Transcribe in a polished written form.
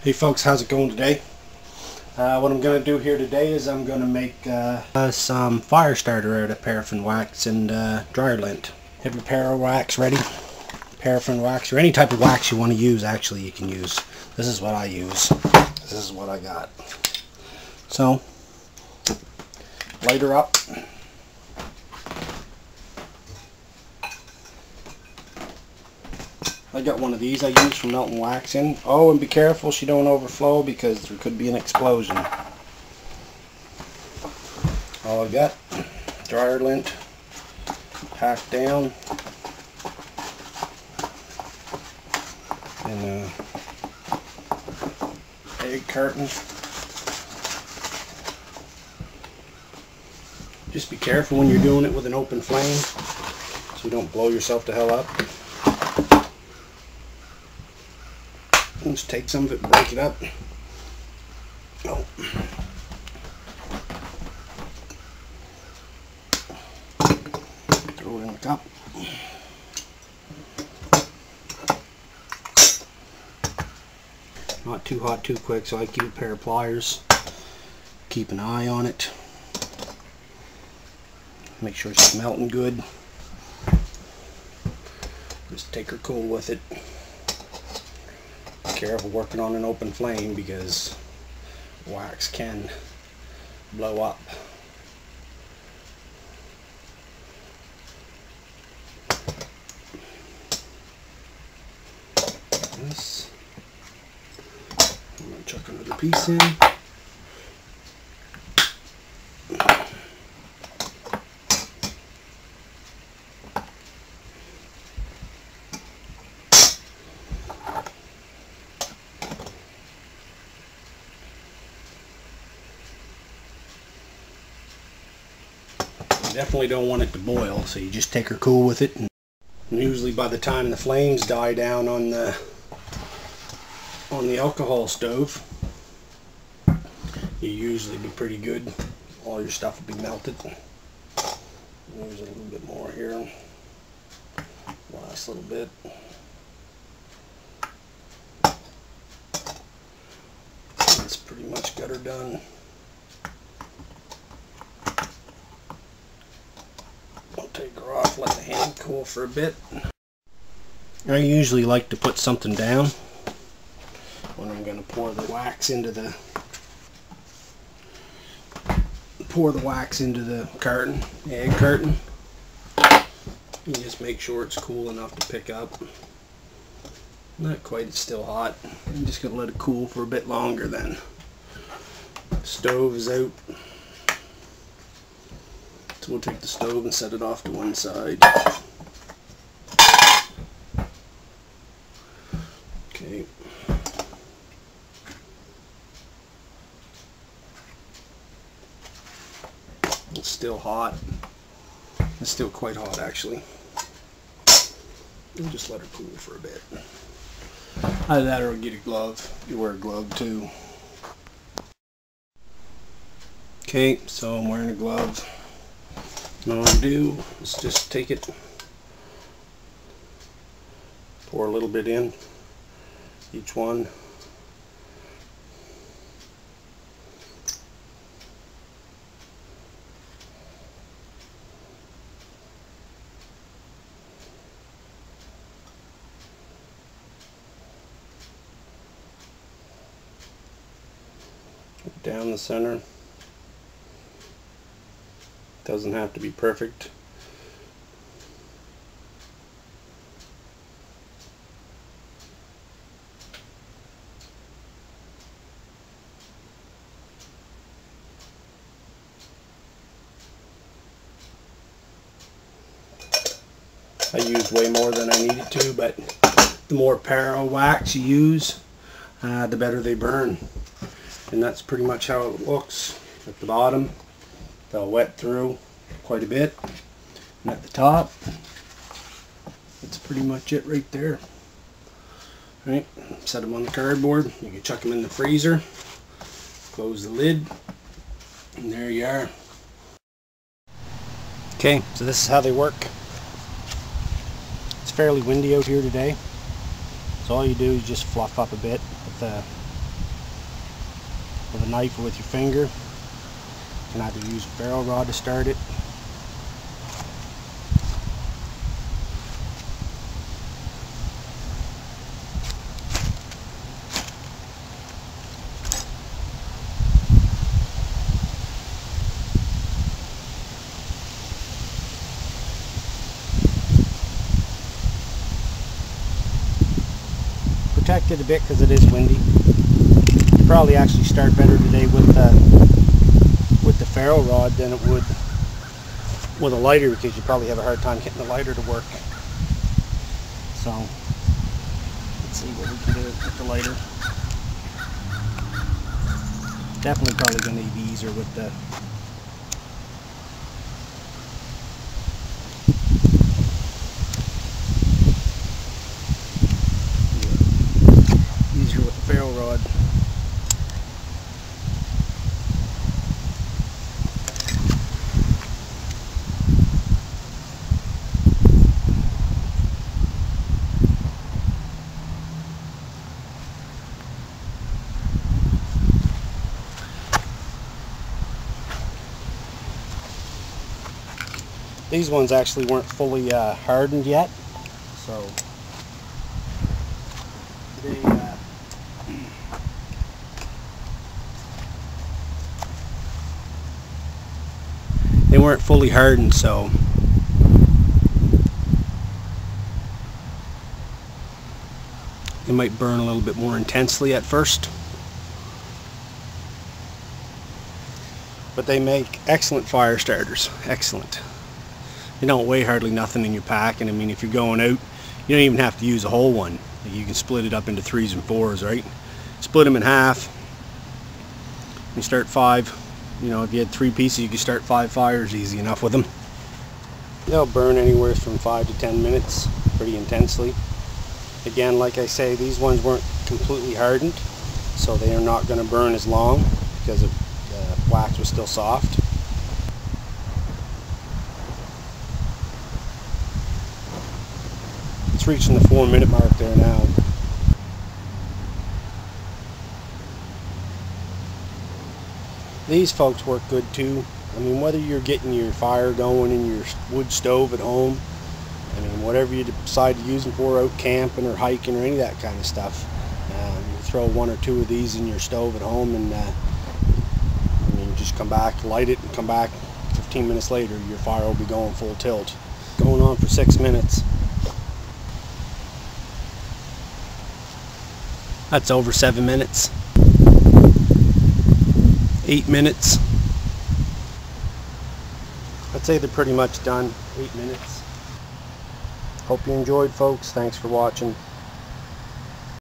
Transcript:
Hey folks, how's it going today? What I'm going to do here today is I'm going to make some fire starter out of paraffin wax and dryer lint. Have your para wax ready? Paraffin wax, or any type of wax you want to use, actually you can use. This is what I use. This is what I got. So, light her up. I got one of these I use for melting wax in. Oh, and be careful she don't overflow because there could be an explosion. All I got, dryer lint, packed down, and a egg carton. Just be careful when you're doing it with an open flame so you don't blow yourself the hell up. Just take some of it and break it up. Oh. Throw it in the cup. Not too hot too quick, so I keep a pair of pliers. Keep an eye on it. Make sure it's melting good. Just take her cool with it. Careful working on an open flame because wax can blow up. This, I'm going to chuck another piece in. Definitely don't want it to boil, so you just take her cool with it. And usually by the time the flames die down on the alcohol stove, you usually be pretty good. All your stuff will be melted. Use a little bit more here. Last little bit. That's pretty much got her done. Take her off, let the hand cool for a bit. I usually like to put something down when I'm going to pour the wax into the carton, the egg carton. You just make sure it's cool enough to pick up. Not quite, it's still hot. I'm just going to let it cool for a bit longer then. Stove is out. So we'll take the stove and set it off to one side. Okay. It's still hot. It's still quite hot actually. We'll just let her cool for a bit. Either that or get a glove. You wear a glove too. Okay, so I'm wearing a glove. All I do is just take it, pour a little bit in each one. Down the center. Doesn't have to be perfect. I used way more than I needed to, but the more para wax you use, the better they burn. And that's pretty much how it looks at the bottom. They'll wet through quite a bit, and at the top that's pretty much it right there. Right, set them on the cardboard. You can chuck them in the freezer, close the lid, and there you are. Okay, so this is how they work. It's fairly windy out here today, so all you do is just fluff up a bit with with a knife or with your finger. You can either use a ferro rod to start it. Protected a bit because it is windy. You probably actually start better today with the ferro rod than it would with a lighter, because you probably have a hard time getting the lighter to work. So let's see what we can do with the lighter. Definitely probably going to be easier with the ferro rod. These ones actually weren't fully hardened yet, so they weren't fully hardened, so they might burn a little bit more intensely at first. But they make excellent fire starters. Excellent. They don't weigh hardly nothing in your pack, and I mean, if you're going out, you don't even have to use a whole one. You can split it up into 3s and 4s, right? Split them in half. You start 5. You know, if you had 3 pieces, you could start 5 fires easy enough with them. They'll burn anywhere from 5 to 10 minutes, pretty intensely. Again, like I say, these ones weren't completely hardened, so they are not going to burn as long because the wax was still soft. It's reaching the 4-minute mark there now. These folks work good too. I mean, whether you're getting your fire going in your wood stove at home, I mean, whatever you decide to use them for, out camping or hiking or any of that kind of stuff, you throw 1 or 2 of these in your stove at home, and I mean, just come back, light it, and come back 15 minutes later, your fire will be going full tilt. Going on for 6 minutes. That's over 7 minutes. 8 minutes. I'd say they're pretty much done. 8 minutes. Hope you enjoyed, folks. Thanks for watching.